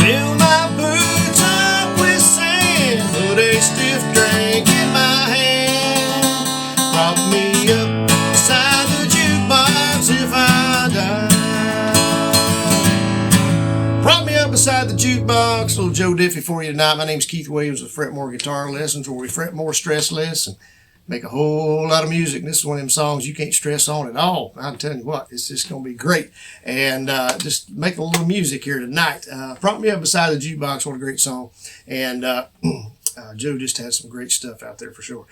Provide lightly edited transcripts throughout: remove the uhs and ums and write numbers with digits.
Fill my boots up with sand, put a stiff drink in my hand, prop me up beside the jukebox if I die. Prop me up beside the jukebox. Little Joe Diffie for you tonight. My name's Keith Williams with Fret More Guitar Lessons, where we fret more, stress less, and make a whole lot of music. And this is one of them songs you can't stress on at all. I'm telling you what, it's just going to be great. And just make a little music here tonight. Prop Me Up Beside the Jukebox, what a great song. And Joe just had some great stuff out there for sure.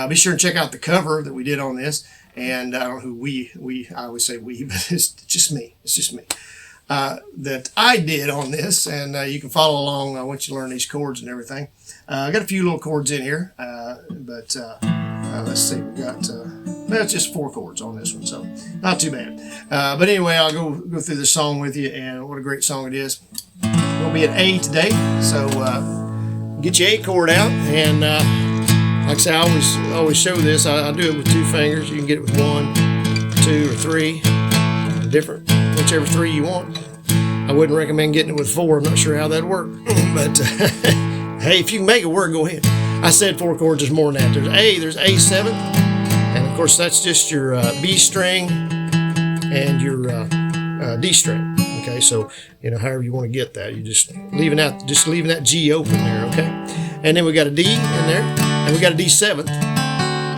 Be sure and check out the cover that we did on this. And I don't know who I always say we, but it's just me. It's just me. That I did on this, and you can follow along once you learn these chords and everything. I got a few little chords in here, but let's see, we got it's just 4 chords on this one, so not too bad. But anyway, I'll go through this song with you, and what a great song it is. We'll be at A today, so get your A chord out, and like I say, I always show this. I do it with 2 fingers. You can get it with 1, 2, or 3, different, whichever 3 you want. I wouldn't recommend getting it with 4. I'm not sure how that'd work, but hey, if you can make it work, go ahead. I said 4 chords, there's more than that. There's A7, and of course that's just your B string and your D string. Okay, so however you want to get that, you just leaving that G open there. Okay, and then we got a D in there, and we got a D7.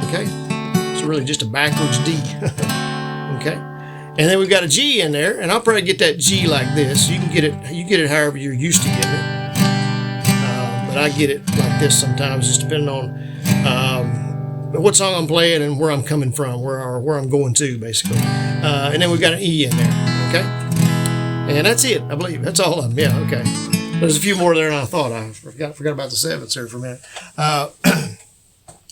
Okay, it's really just a backwards D. Okay, and then we've got a G in there, and I'll probably get that G like this. You get it however you're used to getting it. But I get it like this sometimes, just depending on what song I'm playing and where I'm coming from, where I'm going to, basically. And then we've got an E in there, okay? And that's it, I believe. That's all of them, yeah, okay. There's a few more there than I thought. I forgot about the 7ths there for a minute.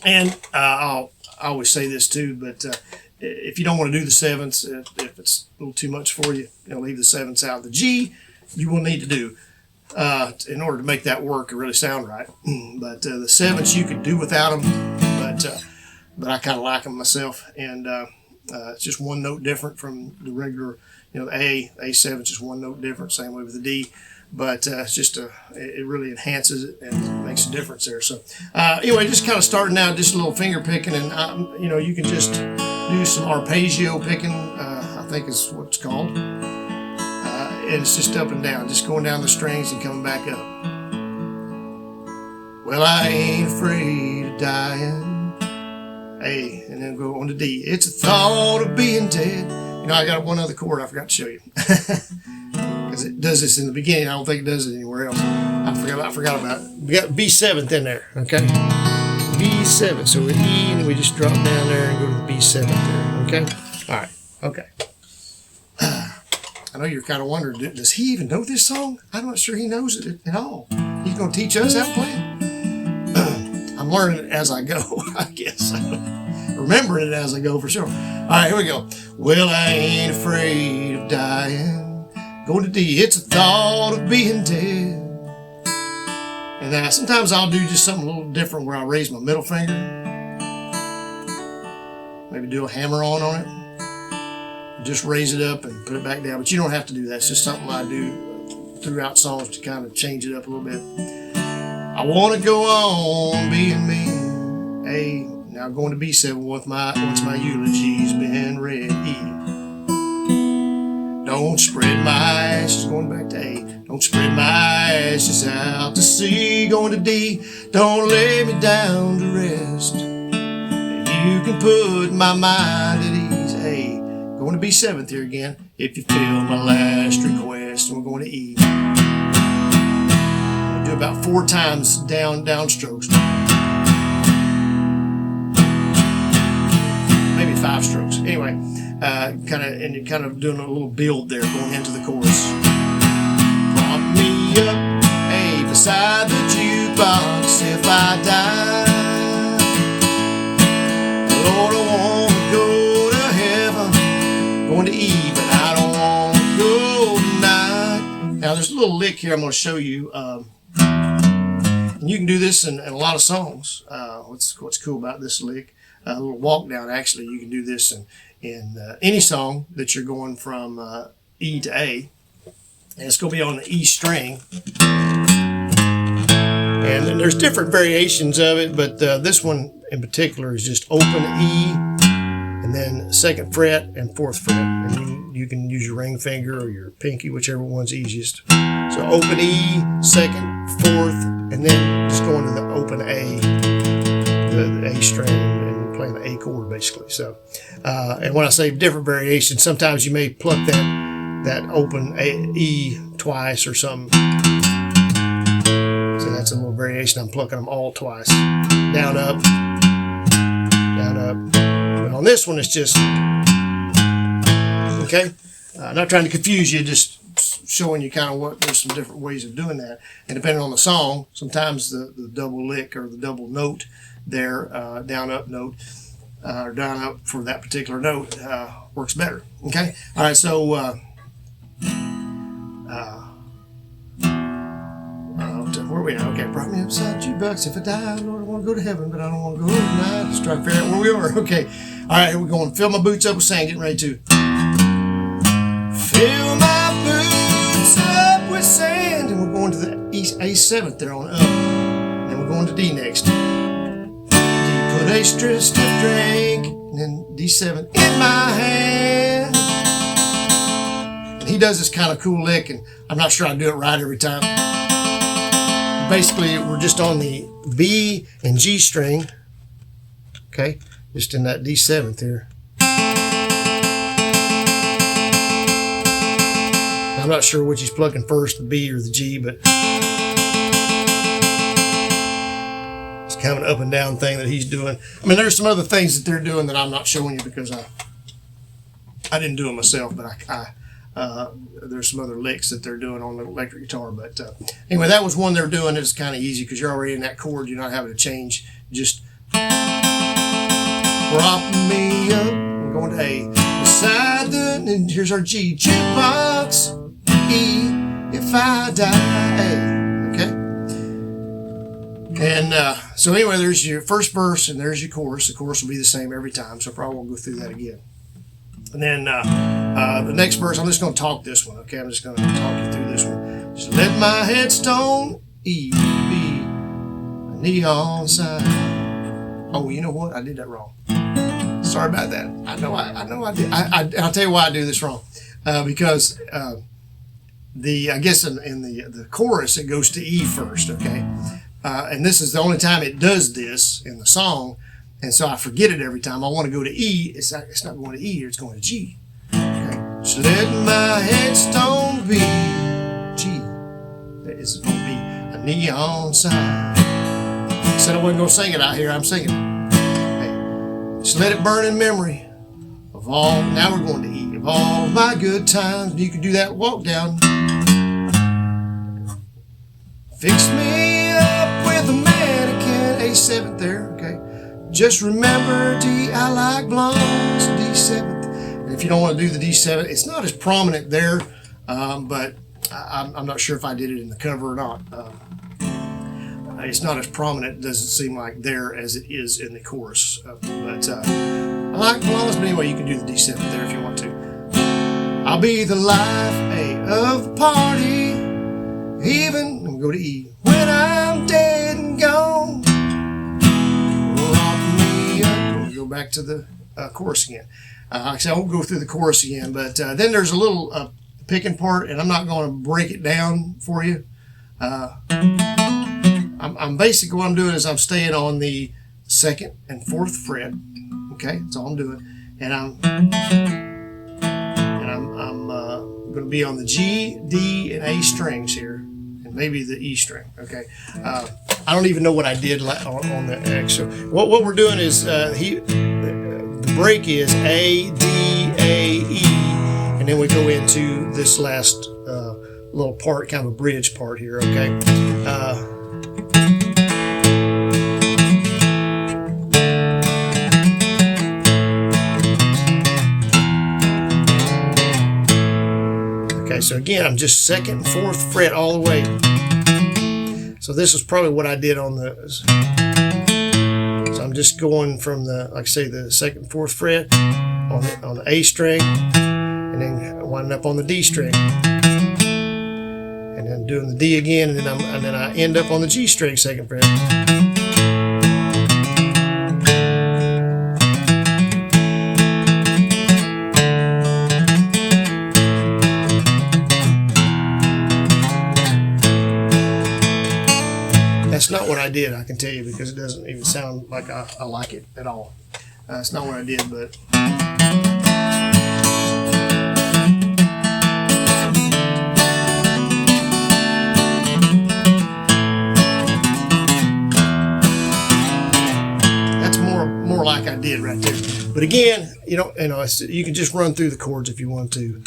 And I always say this too, but if you don't want to do the 7ths, if it's a little too much for you, leave the 7ths out. The G you will need to do in order to make that work and really sound right. But the 7ths you could do without them, but I kind of like them myself. And it's just 1 note different from the regular, the A7 is just 1 note different. Same way with the D. But it's just it really enhances it and makes a difference there. So anyway, just kind of starting out, just a little finger picking, and you can just do some arpeggio picking. I think is what it's called. And it's just up and down, just going down the strings and coming back up. Well, I ain't afraid of dying. A, and then go on to D. It's a thought of being dead. I got 1 other chord I forgot to show you. Because it does this in the beginning. I don't think it does it anywhere else. I forgot about it. We got B7th in there, okay? B7. So with E, and we just drop down there and go to the B7 there, okay? All right, okay. I know you're kind of wondering, does he even know this song? I'm not sure he knows it at all. He's going to teach us how to play it? I'm learning it as I go, I guess. Remembering it as I go for sure. All right, here we go. Well, I ain't afraid of dying. Going to D, it's a thought of being dead. And sometimes I'll do just something a little different where I'll raise my middle finger. Maybe do a hammer on it. Just raise it up and put it back down. But you don't have to do that. It's just something I do throughout songs to kind of change it up a little bit. I want to go on being me. A. Now going to B7 once my eulogy's been read. E. Don't spread my ashes. Going back to A. Don't spread my ashes out to sea. Going to D. Don't lay me down to rest. You can put my mind at ease. A. Going to B7th here again. If you fill my last request, and we're going to E. We'll do about 4 times down strokes. Maybe 5 strokes. Anyway, kind of doing a little build there going into the chorus. Prop me up, hey, beside the jukebox if I die. Lord, I want to go to heaven. Going to E, but I don't want to go tonight. Now, there's a little lick here I'm going to show you. And you can do this in a lot of songs. What's cool about this lick? A little walk down, actually. You can do this in any song that you're going from E to A. And it's going to be on the E string. And then there's different variations of it, but this one in particular is just open E, and then 2nd fret and 4th fret. And you can use your ring finger or your pinky, whichever one's easiest. So open E, 2nd, 4th, and then just going to the open A, the A string, and playing the A chord basically. So, and when I say different variations, sometimes you may pluck that open E twice or something. So that's a little variation. I'm plucking them all twice. Down, up, down, up. But on this one, it's just, okay? Not trying to confuse you, just showing you kind of what, there's some different ways of doing that. And depending on the song, sometimes the double lick or the double note there, down, up note, or down, up for that particular note works better, okay? All right, so, where are we at? Okay, brought me upside Jukebox. If I die, Lord, I want to go to heaven, but I don't want to go tonight. Just try to figure out where we are. Okay. All right, here we're going. Fill my boots up with sand. Getting ready to. Fill my boots up with sand. And we're going to the A7th there on up. And then we're going to D next. D, put a stiff drink. And then D7 in my hand. And he does this kind of cool lick, and I'm not sure I do it right every time. Basically, we're just on the B and G string, okay, just in that D7th here. I'm not sure which he's plucking first, the B or the G, but it's kind of an up and down thing that he's doing. I mean, there's some other things that they're doing that I'm not showing you because I didn't do it myself, but there's some other licks that they're doing on the electric guitar. But anyway, that was one they're doing. It's kind of easy because you're already in that chord. You're not having to change. Just prop me up. I'm going to A. Beside and here's our G. Jukebox. E. If I die. Okay. And so anyway, there's your first verse and there's your chorus. The chorus will be the same every time, so I probably won't go through that again. And then the next verse, I'm just going to talk this one, okay? I'm just going to talk you through this one. Just let my headstone E be a neon sign. Oh, you know what? I did that wrong. Sorry about that. I know I did. I'll tell you why I do this wrong. Because I guess in the chorus, it goes to E first, okay? And this is the only time it does this in the song. And so I forget it every time. I want to go to E. It's not going to E, it's going to G. Okay. Just let my headstone be G. It's going to be a neon sign. I said I wasn't going to sing it out here. I'm singing it. Hey. Just let it burn in memory of all. Now we're going to E. Of all my good times. You can do that walk down. Fix me up with a mannequin. A7th there. Okay. Just remember D, I like blondes, D7th. And if you don't want to do the D7, it's not as prominent there, but I'm not sure if I did it in the cover or not. It's not as prominent, it doesn't seem like there as it is in the chorus. But I like blondes, but anyway, you can do the D7 there if you want to. I'll be the life of the party, even, I'm going to go to E, when I'm dead and gone. Go back to the chorus again. Like I said, I won't go through the chorus again, but then there's a little picking part, and I'm not going to break it down for you. I'm basically what I'm doing is I'm staying on the 2nd and 4th fret. Okay, that's all I'm doing, and I'm going to be on the G, D, and A strings here, and maybe the E string. Okay. I don't even know what I did on the X. So what we're doing is the break is A, D, A, E, and then we go into this last little part, kind of a bridge part here, okay? Okay, so again, I'm just 2nd and 4th fret all the way. So this is probably what I did on the, so I'm just going from the, like I say, the 2nd and 4th fret on the A string, and then winding up on the D string. and then doing the D again, and then I end up on the G string 2nd fret. That's not what I did, I can tell you, because it doesn't even sound like I like it at all. That's not what I did, but that's more like I did right there. But again, you can just run through the chords if you want to.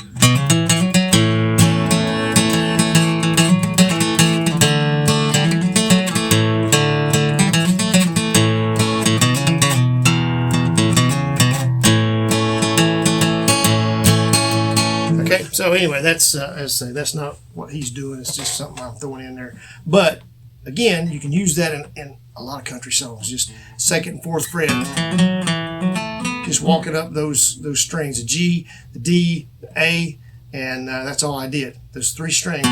Okay, so anyway, that's as I say, that's not what he's doing. It's just something I'm throwing in there. But again, you can use that in a lot of country songs. Just 2nd and 4th fret. Just walking up those strings: the G, the D, the A, and that's all I did. Those 3 strings.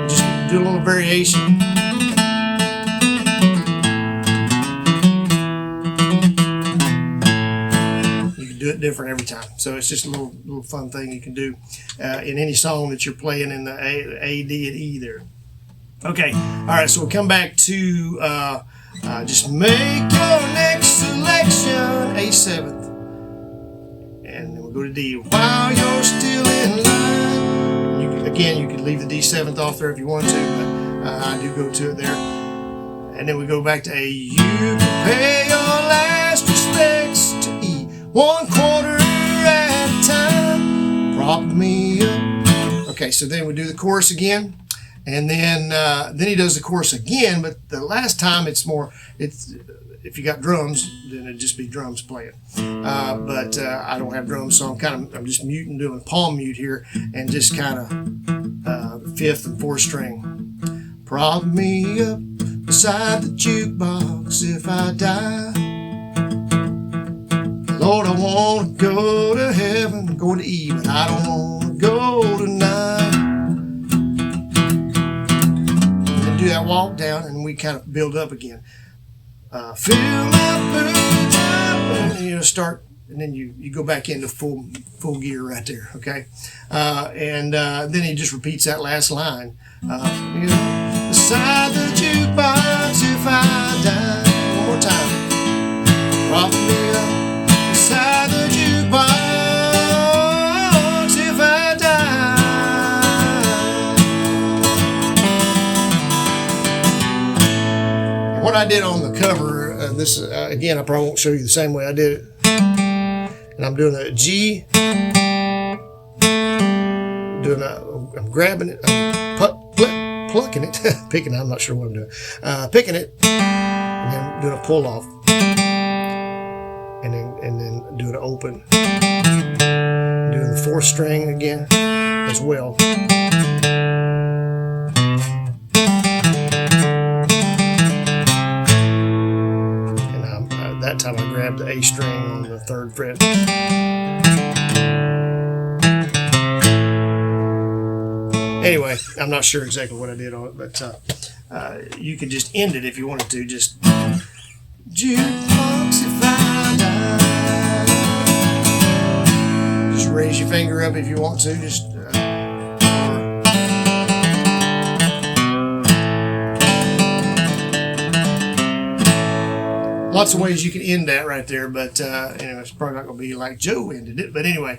Just do a little variation. Do it different every time, so it's just a little fun thing you can do in any song that you're playing in the A, D, and E there. Okay, all right, so we'll come back to just make your next selection, A7th, and then we'll go to D. While you're still in line, you could leave the D7th off there if you want to, but I do go to it there. And then we go back to A. You can pay your last respects to E. 1/4 at a time, prop me up. Okay, so then we do the chorus again, and then he does the chorus again, but the last time it's if you got drums, then it'd just be drums playing. But I don't have drums, so I'm just muting, doing palm mute here, and just kind of 5th and 4th string. Prop me up beside the jukebox if I die. Lord, I want to go to heaven, go to E, but I don't want to go tonight. And then do that walk down, and we kind of build up again. Fill my boots up, and start, and then you go back into full gear right there, okay? And then he just repeats that last line. Beside the jukebox if I die. One more time. Prop me up. Beside the jukebox if I die. What I did on the cover, this again, I probably won't show you the same way I did it. And I'm doing a G, I'm grabbing it, I'm plucking it, picking it, I'm not sure what I'm doing, picking it, and then doing a pull off. And then do an open, doing the 4th string again as well. And that time I grabbed the A string on the 3rd fret. Anyway, I'm not sure exactly what I did on it, but you could just end it if you wanted to. Just jukebox if I die. Just raise your finger up if you want to. Just lots of ways you can end that right there, but anyway, it's probably not going to be like Joe ended it. But anyway,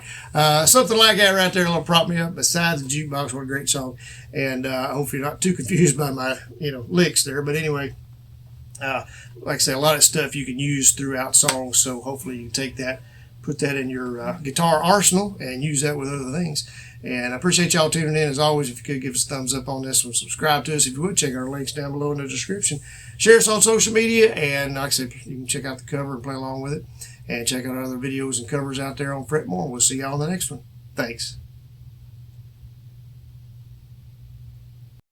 something like that right there, a little prop me up. Besides the jukebox, what a great song! And hopefully you're not too confused by my licks there. But anyway. Like I say, a lot of stuff you can use throughout songs, so hopefully you can take that, put that in your guitar arsenal and use that with other things. And I appreciate y'all tuning in. As always, if you could give us a thumbs up on this one, subscribe to us. If you would, check our links down below in the description. Share us on social media, and like I said, you can check out the cover and play along with it, and check out our other videos and covers out there on Fret More. We'll see y'all in the next one. Thanks.